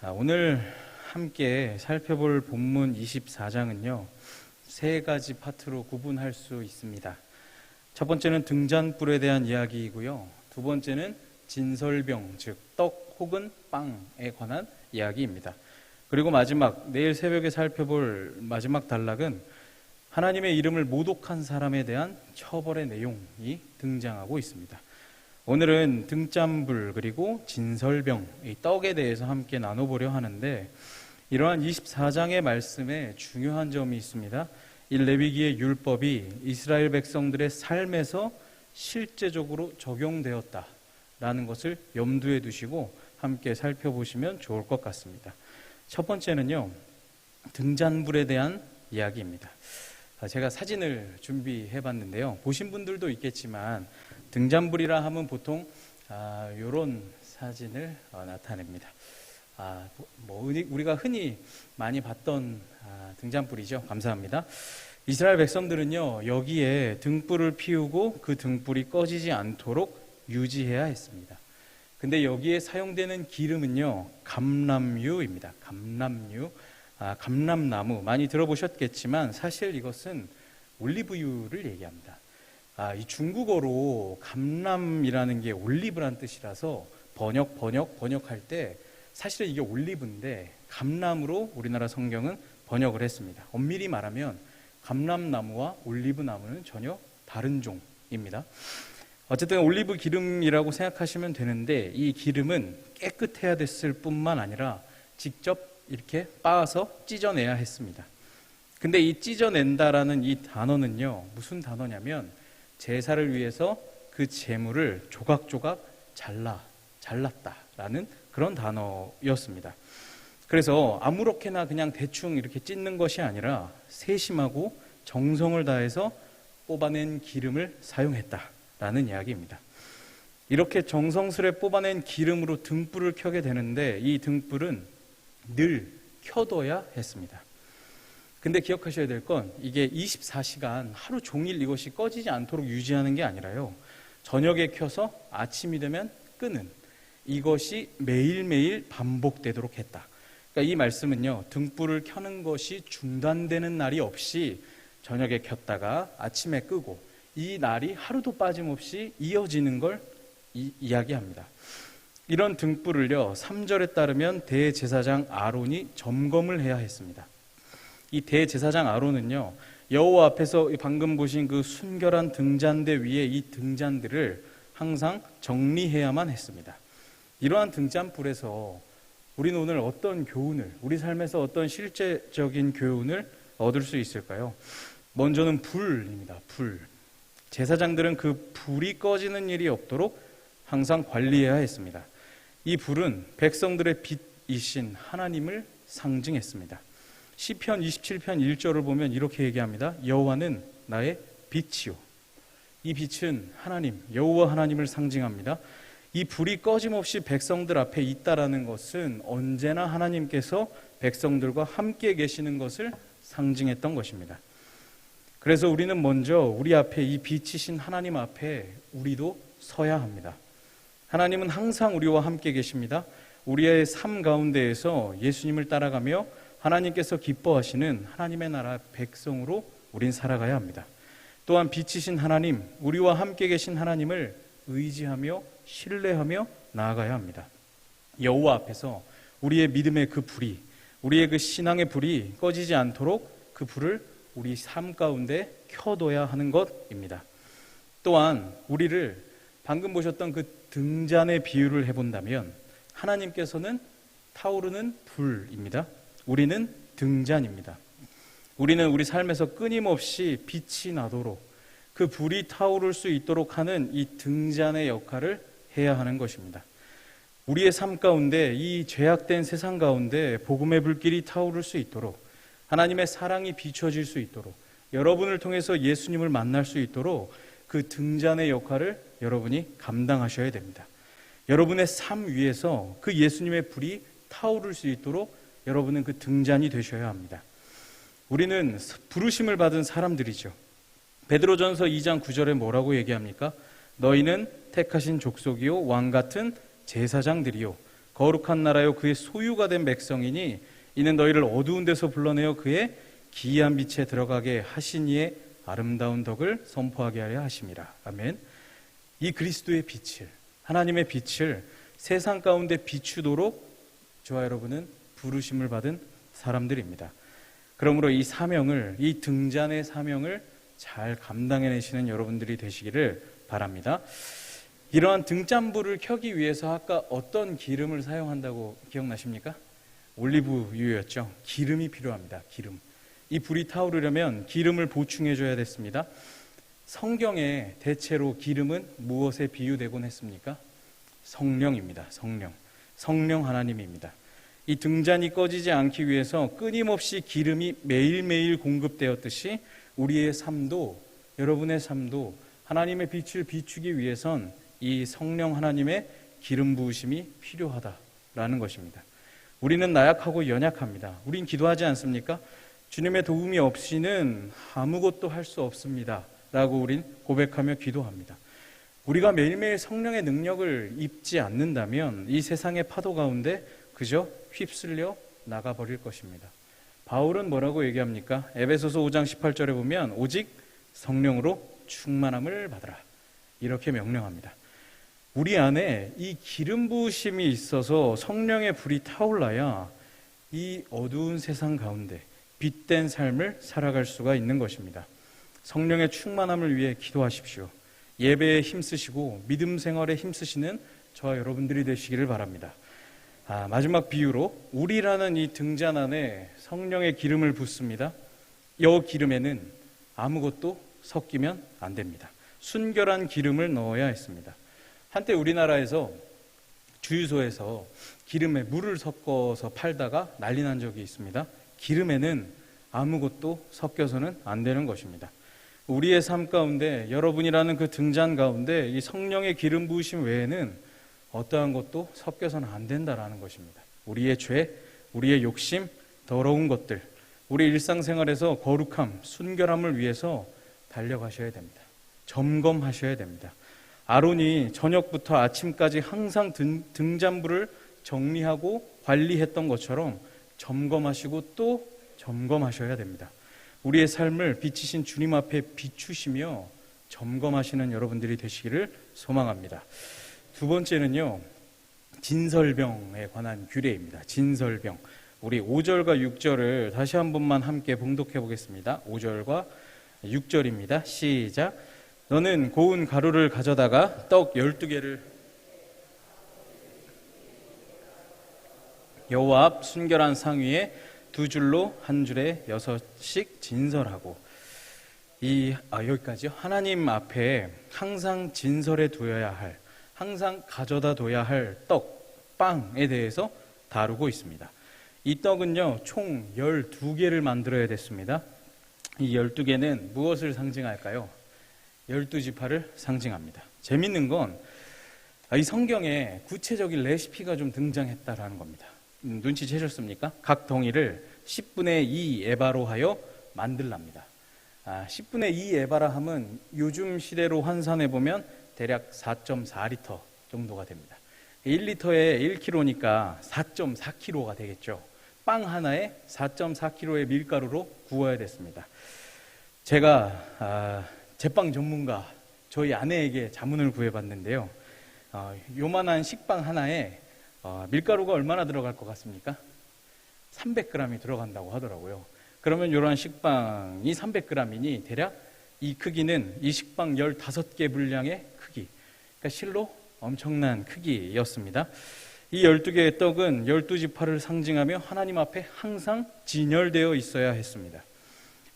오늘 함께 살펴볼 본문 24장은요, 세 가지 파트로 구분할 수 있습니다. 첫 번째는 등잔불에 대한 이야기이고요. 두 번째는 진설병, 즉 떡 혹은 빵에 관한 이야기입니다. 그리고 마지막, 내일 새벽에 살펴볼 마지막 단락은 하나님의 이름을 모독한 사람에 대한 처벌의 내용이 등장하고 있습니다. 오늘은 등잔불 그리고 진설병, 이 떡에 대해서 함께 나눠보려 하는데, 이러한 24장의 말씀에 중요한 점이 있습니다. 이 레위기의 율법이 이스라엘 백성들의 삶에서 실제적으로 적용되었다라는 것을 염두에 두시고 함께 살펴보시면 좋을 것 같습니다. 첫 번째는요, 등잔불에 대한 이야기입니다. 제가 사진을 준비해 봤는데요. 보신 분들도 있겠지만 등잔불이라 하면 보통 이런 사진을 나타냅니다. 우리가 흔히 많이 봤던 등잔불이죠. 감사합니다. 이스라엘 백성들은요, 여기에 등불을 피우고 그 등불이 꺼지지 않도록 유지해야 했습니다. 근데 여기에 사용되는 기름은요, 감람유입니다. 감람유, 감람나무, 많이 들어보셨겠지만 사실 이것은 올리브유를 얘기합니다. 이 중국어로 감람이라는 게 올리브란 뜻이라서 번역할 때 사실은 이게 올리브인데 감람으로 우리나라 성경은 번역을 했습니다. 엄밀히 말하면 감람나무와 올리브나무는 전혀 다른 종입니다. 어쨌든 올리브 기름이라고 생각하시면 되는데, 이 기름은 깨끗해야 됐을 뿐만 아니라 직접 이렇게 빻아서 찢어내야 했습니다. 근데 이 찢어낸다라는 이 단어는요, 무슨 단어냐면 제사를 위해서 그 제물을 조각조각 잘랐다라는 그런 단어였습니다. 그래서 아무렇게나 그냥 대충 이렇게 찢는 것이 아니라 세심하고 정성을 다해서 뽑아낸 기름을 사용했다라는 이야기입니다. 이렇게 정성스레 뽑아낸 기름으로 등불을 켜게 되는데, 이 등불은 늘 켜둬야 했습니다. 근데 기억하셔야 될 건, 이게 24시간 하루 종일 이것이 꺼지지 않도록 유지하는 게 아니라요, 저녁에 켜서 아침이 되면 끄는, 이것이 매일매일 반복되도록 했다. 그러니까 이 말씀은요, 등불을 켜는 것이 중단되는 날이 없이 저녁에 켰다가 아침에 끄고 이 날이 하루도 빠짐없이 이어지는 걸 이야기합니다. 이런 등불을요, 3절에 따르면 대제사장 아론이 점검을 해야 했습니다. 이 대제사장 아론은요, 여호와 앞에서 방금 보신 그 순결한 등잔대 위에 이 등잔들을 항상 정리해야만 했습니다. 이러한 등잔불에서 우리는 오늘 어떤 교훈을, 우리 삶에서 어떤 실제적인 교훈을 얻을 수 있을까요? 먼저는 불입니다. 불. 제사장들은 그 불이 꺼지는 일이 없도록 항상 관리해야 했습니다. 이 불은 백성들의 빛이신 하나님을 상징했습니다. 시편 27편 1절을 보면 이렇게 얘기합니다. 여호와는 나의 빛이요. 이 빛은 하나님, 여호와 하나님을 상징합니다. 이 불이 꺼짐없이 백성들 앞에 있다라는 것은 언제나 하나님께서 백성들과 함께 계시는 것을 상징했던 것입니다. 그래서 우리는 먼저 우리 앞에 이 빛이신 하나님 앞에 우리도 서야 합니다. 하나님은 항상 우리와 함께 계십니다. 우리의 삶 가운데에서 예수님을 따라가며 하나님께서 기뻐하시는 하나님의 나라 백성으로 우린 살아가야 합니다. 또한 빛이신 하나님, 우리와 함께 계신 하나님을 의지하며 신뢰하며 나아가야 합니다. 여호와 앞에서 우리의 믿음의 그 불이, 우리의 그 신앙의 불이 꺼지지 않도록 그 불을 우리 삶 가운데 켜둬야 하는 것입니다. 또한 우리를 방금 보셨던 그 등잔의 비유를 해본다면, 하나님께서는 타오르는 불입니다. 우리는 등잔입니다. 우리는 우리 삶에서 끊임없이 빛이 나도록, 그 불이 타오를 수 있도록 하는 이 등잔의 역할을 해야 하는 것입니다. 우리의 삶 가운데, 이 죄악된 세상 가운데 복음의 불길이 타오를 수 있도록, 하나님의 사랑이 비춰질 수 있도록, 여러분을 통해서 예수님을 만날 수 있도록 그 등잔의 역할을 여러분이 감당하셔야 됩니다. 여러분의 삶 위에서 그 예수님의 불이 타오를 수 있도록 여러분은 그 등잔이 되셔야 합니다. 우리는 부르심을 받은 사람들이죠. 베드로전서 2장 9절에 뭐라고 얘기합니까? 너희는 택하신 족속이요 왕 같은 제사장들이요 거룩한 나라요 그의 소유가 된 백성이니 이는 너희를 어두운 데서 불러내어 그의 기이한 빛에 들어가게 하신 이의 아름다운 덕을 선포하게 하려 하심이라. 아멘. 이 그리스도의 빛을, 하나님의 빛을 세상 가운데 비추도록 저와 여러분은 부르심을 받은 사람들입니다. 그러므로 이 사명을, 이 등잔의 사명을 잘 감당해내시는 여러분들이 되시기를 바랍니다. 이러한 등잔불을 켜기 위해서 아까 어떤 기름을 사용한다고 기억나십니까? 올리브유였죠. 기름이 필요합니다. 기름. 이 불이 타오르려면 기름을 보충해줘야 됐습니다. 성경에 대체로 기름은 무엇에 비유되곤 했습니까? 성령입니다. 성령. 성령 하나님입니다. 이 등잔이 꺼지지 않기 위해서 끊임없이 기름이 매일매일 공급되었듯이 우리의 삶도, 여러분의 삶도 하나님의 빛을 비추기 위해선 이 성령 하나님의 기름 부으심이 필요하다라는 것입니다. 우리는 나약하고 연약합니다. 우린 기도하지 않습니까? 주님의 도움이 없이는 아무것도 할 수 없습니다 라고 우린 고백하며 기도합니다. 우리가 매일매일 성령의 능력을 입지 않는다면 이 세상의 파도 가운데 그저 휩쓸려 나가버릴 것입니다. 바울은 뭐라고 얘기합니까? 에베소서 5장 18절에 보면 오직 성령으로 충만함을 받으라 이렇게 명령합니다. 우리 안에 이 기름 부으심이 있어서 성령의 불이 타올라야 이 어두운 세상 가운데 빛된 삶을 살아갈 수가 있는 것입니다. 성령의 충만함을 위해 기도하십시오. 예배에 힘쓰시고 믿음 생활에 힘쓰시는 저와 여러분들이 되시기를 바랍니다. 마지막 비유로 우리라는 이 등잔 안에 성령의 기름을 붓습니다. 이 기름에는 아무것도 섞이면 안 됩니다. 순결한 기름을 넣어야 했습니다. 한때 우리나라에서 주유소에서 기름에 물을 섞어서 팔다가 난리 난 적이 있습니다. 기름에는 아무것도 섞여서는 안 되는 것입니다. 우리의 삶 가운데 여러분이라는 그 등잔 가운데 이 성령의 기름 부으심 외에는 어떠한 것도 섞여서는 안 된다라는 것입니다. 우리의 죄, 우리의 욕심, 더러운 것들, 우리 일상생활에서 거룩함, 순결함을 위해서 달려가셔야 됩니다. 점검하셔야 됩니다. 아론이 저녁부터 아침까지 항상 등잔불을 정리하고 관리했던 것처럼 점검하시고 또 점검하셔야 됩니다. 우리의 삶을 비치신 주님 앞에 비추시며 점검하시는 여러분들이 되시기를 소망합니다. 두 번째는요, 진설병에 관한 규례입니다. 진설병. 우리 5절과 6절을 다시 한 번만 함께 봉독해 보겠습니다. 5절과 6절입니다. 시작. 너는 고운 가루를 가져다가 떡 12개를 여호와 앞 순결한 상 위에 2줄로 한 줄에 6씩 진설하고. 여기까지요. 하나님 앞에 항상 진설해 두어야 할, 항상 가져다 둬야 할 떡, 빵에 대해서 다루고 있습니다. 이 떡은요, 총 12개를 만들어야 됐습니다. 이 12개는 무엇을 상징할까요? 12지파를 상징합니다. 재밌는 건 이 성경에 구체적인 레시피가 좀 등장했다라는 겁니다. 눈치채셨습니까? 각 덩이를 10분의 2 에바로 하여 만들랍니다. 10분의 2 에바라 함은 요즘 시대로 환산해보면 대략 4.4리터 정도가 됩니다. 1리터에 1kg니까 4.4kg가 되겠죠. 빵 하나에 4.4kg의 밀가루로 구워야 됐습니다. 제가 제빵 전문가 저희 아내에게 자문을 구해봤는데요. 요만한 식빵 하나에 밀가루가 얼마나 들어갈 것 같습니까? 300g이 들어간다고 하더라고요. 그러면 이러한 식빵이 300g이니 대략 이 크기는 이 식빵 15개 분량의 크기, 그러니까 실로 엄청난 크기였습니다. 이 12개의 떡은 12지파를 상징하며 하나님 앞에 항상 진열되어 있어야 했습니다.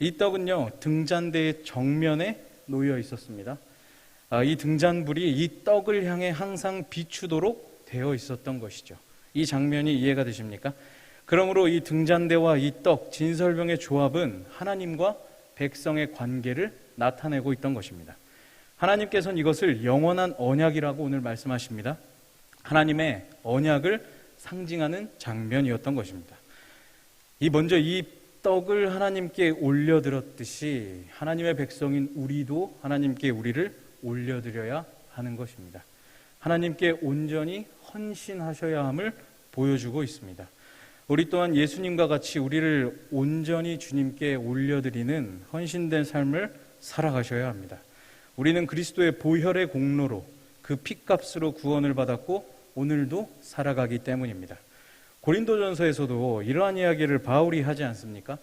이 떡은요, 등잔대의 정면에 놓여 있었습니다. 이 등잔불이 이 떡을 향해 항상 비추도록 되어 있었던 것이죠. 이 장면이 이해가 되십니까? 그러므로 이 등잔대와 이 떡, 진설병의 조합은 하나님과 백성의 관계를 나타내고 있던 것입니다. 하나님께서는 이것을 영원한 언약이라고 오늘 말씀하십니다. 하나님의 언약을 상징하는 장면이었던 것입니다. 먼저 이 떡을 하나님께 올려드렸듯이 하나님의 백성인 우리도 하나님께 우리를 올려드려야 하는 것입니다. 하나님께 온전히 헌신하셔야 함을 보여주고 있습니다. 우리 또한 예수님과 같이 우리를 온전히 주님께 올려드리는 헌신된 삶을 살아가셔야 합니다. 우리는 그리스도의 보혈의 공로로 그 핏값으로 구원을 받았고 오늘도 살아가기 때문입니다. 고린도전서에서도 이러한 이야기를 바울이 하지 않습니까?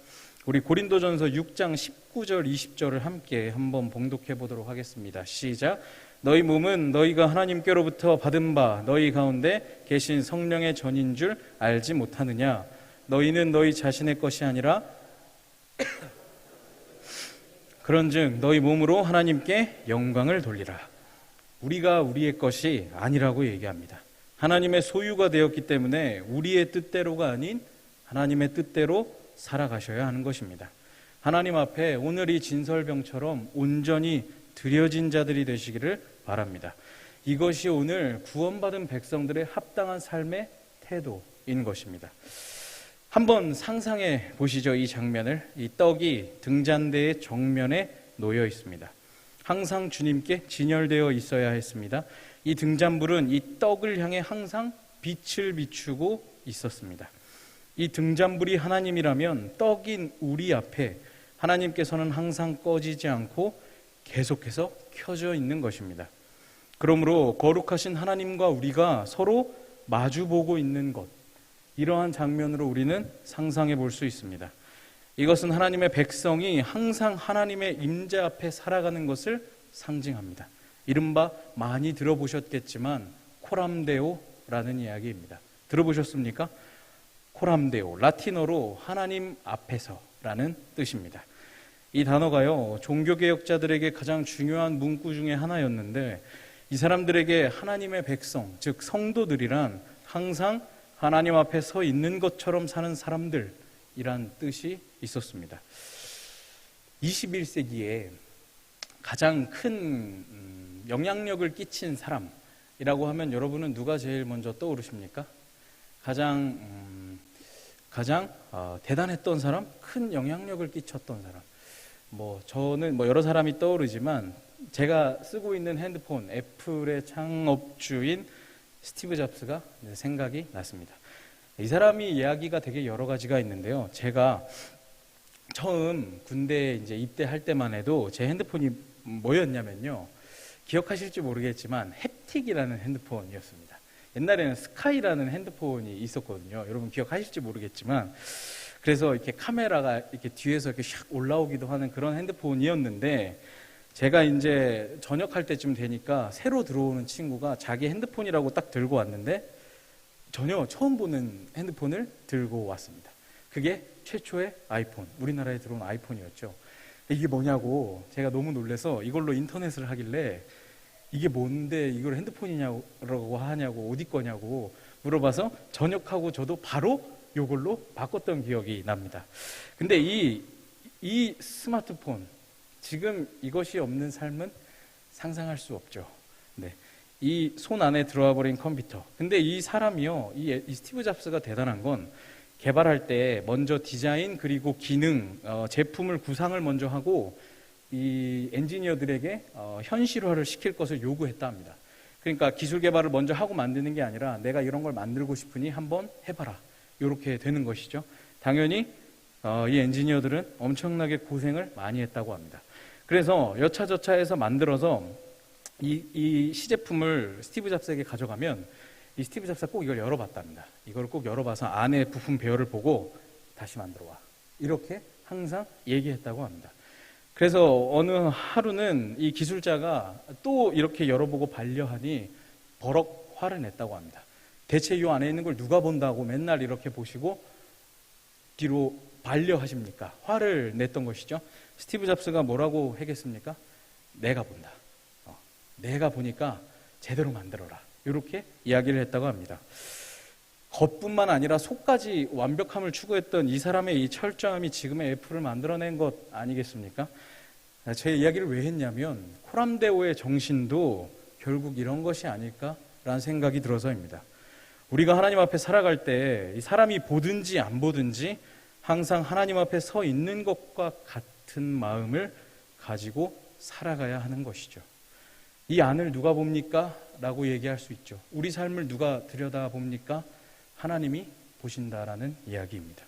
우리 고린도전서 6장 19절 20절을 함께 한번 봉독해 보도록 하겠습니다. 시작. 너희 몸은 너희가 하나님께로부터 받은 바 너희 가운데 계신 성령의 전인 줄 알지 못하느냐? 너희는 너희 자신의 것이 아니라 그런즉 너희 몸으로 하나님께 영광을 돌리라. 우리가 우리의 것이 아니라고 얘기합니다. 하나님의 소유가 되었기 때문에 우리의 뜻대로가 아닌 하나님의 뜻대로 살아가셔야 하는 것입니다. 하나님 앞에 오늘 이 진설병처럼 온전히 드려진 자들이 되시기를 바랍니다. 이것이 오늘 구원받은 백성들의 합당한 삶의 태도인 것입니다. 한번 상상해 보시죠. 이 장면을. 이 떡이 등잔대의 정면에 놓여 있습니다. 항상 주님께 진열되어 있어야 했습니다. 이 등잔불은 이 떡을 향해 항상 빛을 비추고 있었습니다. 이 등잔불이 하나님이라면 떡인 우리 앞에 하나님께서는 항상 꺼지지 않고 계속해서 켜져 있는 것입니다. 그러므로 거룩하신 하나님과 우리가 서로 마주보고 있는 것, 이러한 장면으로 우리는 상상해 볼 수 있습니다. 이것은 하나님의 백성이 항상 하나님의 임재 앞에 살아가는 것을 상징합니다. 이른바 많이 들어보셨겠지만 코람데오라는 이야기입니다. 들어보셨습니까? 코람데오, 라틴어로 하나님 앞에서라는 뜻입니다. 이 단어가요, 종교개혁자들에게 가장 중요한 문구 중에 하나였는데 이 사람들에게 하나님의 백성, 즉 성도들이란 항상 하나님 앞에 서 있는 것처럼 사는 사람들이란 뜻이 있었습니다. 21세기에 가장 큰 영향력을 끼친 사람이라고 하면 여러분은 누가 제일 먼저 떠오르십니까? 가장 대단했던 사람, 큰 영향력을 끼쳤던 사람. 저는 여러 사람이 떠오르지만 제가 쓰고 있는 핸드폰 애플의 창업주인 스티브 잡스가 생각이 났습니다. 이 사람이 이야기가 되게 여러 가지가 있는데요. 제가 처음 군대에 이제 입대할 때만 해도 제 핸드폰이 뭐였냐면요. 기억하실지 모르겠지만 햅틱이라는 핸드폰이었습니다. 옛날에는 스카이라는 핸드폰이 있었거든요. 여러분 기억하실지 모르겠지만 그래서 이렇게 카메라가 이렇게 뒤에서 이렇게 샥 올라오기도 하는 그런 핸드폰이었는데 제가 이제 전역할 때쯤 되니까 새로 들어오는 친구가 자기 핸드폰이라고 딱 들고 왔는데 전혀 처음 보는 핸드폰을 들고 왔습니다. 그게 최초의 아이폰, 우리나라에 들어온 아이폰이었죠. 이게 뭐냐고 제가 너무 놀라서 이걸로 인터넷을 하길래 이게 뭔데 이걸 핸드폰이냐고 하냐고 어디 거냐고 물어봐서 전역하고 저도 바로 이걸로 바꿨던 기억이 납니다. 근데 이 스마트폰, 지금 이것이 없는 삶은 상상할 수 없죠. 네. 이 손 안에 들어와 버린 컴퓨터. 근데 이 사람이요, 이 스티브 잡스가 대단한 건 개발할 때 먼저 디자인 그리고 기능, 제품을 구상을 먼저 하고 이 엔지니어들에게 현실화를 시킬 것을 요구했다 합니다. 그러니까 기술 개발을 먼저 하고 만드는 게 아니라 내가 이런 걸 만들고 싶으니 한번 해봐라. 이렇게 되는 것이죠. 당연히 이 엔지니어들은 엄청나게 고생을 많이 했다고 합니다. 그래서 여차저차해서 만들어서 이 시제품을 스티브 잡스에게 가져가면 이 스티브 잡스가 꼭 이걸 열어봤답니다. 이걸 꼭 열어봐서 안에 부품 배열을 보고 다시 만들어와. 이렇게 항상 얘기했다고 합니다. 그래서 어느 하루는 이 기술자가 또 이렇게 열어보고 반려하니 버럭 화를 냈다고 합니다. 대체 이 안에 있는 걸 누가 본다고 맨날 이렇게 보시고 뒤로 반려하십니까? 화를 냈던 것이죠. 스티브 잡스가 뭐라고 하겠습니까? 내가 본다. 내가 보니까 제대로 만들어라. 이렇게 이야기를 했다고 합니다. 겉뿐만 아니라 속까지 완벽함을 추구했던 이 사람의 이 철저함이 지금의 애플을 만들어낸 것 아니겠습니까? 제 이야기를 왜 했냐면 코람데오의 정신도 결국 이런 것이 아닐까라는 생각이 들어서입니다. 우리가 하나님 앞에 살아갈 때 이 사람이 보든지 안 보든지 항상 하나님 앞에 서 있는 것과 같은 마음을 가지고 살아가야 하는 것이죠. 이 안을 누가 봅니까? 라고 얘기할 수 있죠. 우리 삶을 누가 들여다봅니까? 하나님이 보신다라는 이야기입니다.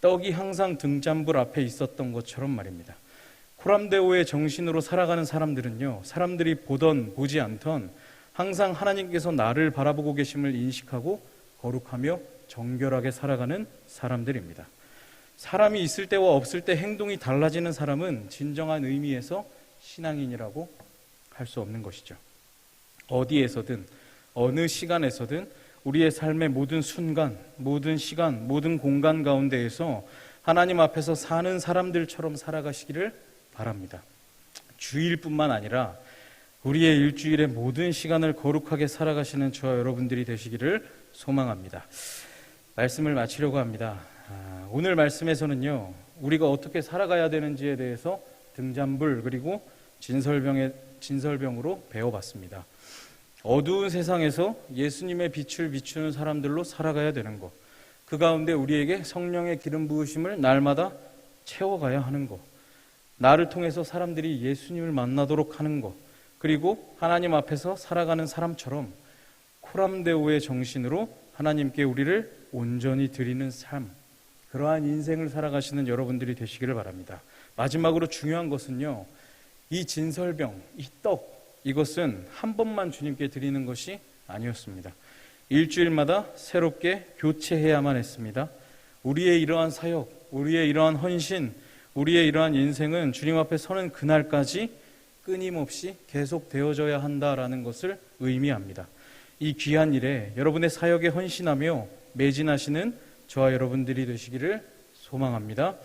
떡이 항상 등잔불 앞에 있었던 것처럼 말입니다. 코람데오의 정신으로 살아가는 사람들은요, 사람들이 보던 보지 않던 항상 하나님께서 나를 바라보고 계심을 인식하고 거룩하며 정결하게 살아가는 사람들입니다. 사람이 있을 때와 없을 때 행동이 달라지는 사람은 진정한 의미에서 신앙인이라고 할 수 없는 것이죠. 어디에서든 어느 시간에서든 우리의 삶의 모든 순간, 모든 시간, 모든 공간 가운데에서 하나님 앞에서 사는 사람들처럼 살아가시기를 바랍니다. 주일뿐만 아니라 우리의 일주일의 모든 시간을 거룩하게 살아가시는 저와 여러분들이 되시기를 소망합니다. 말씀을 마치려고 합니다. 오늘 말씀에서는요, 우리가 어떻게 살아가야 되는지에 대해서 등잔불 그리고 진설병으로 배워봤습니다. 어두운 세상에서 예수님의 빛을 비추는 사람들로 살아가야 되는 것, 그 가운데 우리에게 성령의 기름 부으심을 날마다 채워가야 하는 것, 나를 통해서 사람들이 예수님을 만나도록 하는 것, 그리고 하나님 앞에서 살아가는 사람처럼 코람데오의 정신으로 하나님께 우리를 온전히 드리는 삶, 그러한 인생을 살아가시는 여러분들이 되시기를 바랍니다. 마지막으로 중요한 것은요, 이 진설병, 이 떡, 이것은 한 번만 주님께 드리는 것이 아니었습니다. 일주일마다 새롭게 교체해야만 했습니다. 우리의 이러한 사역, 우리의 이러한 헌신, 우리의 이러한 인생은 주님 앞에 서는 그날까지 끊임없이 계속되어져야 한다라는 것을 의미합니다. 이 귀한 일에 여러분의 사역에 헌신하며 매진하시는 저와 여러분들이 되시기를 소망합니다.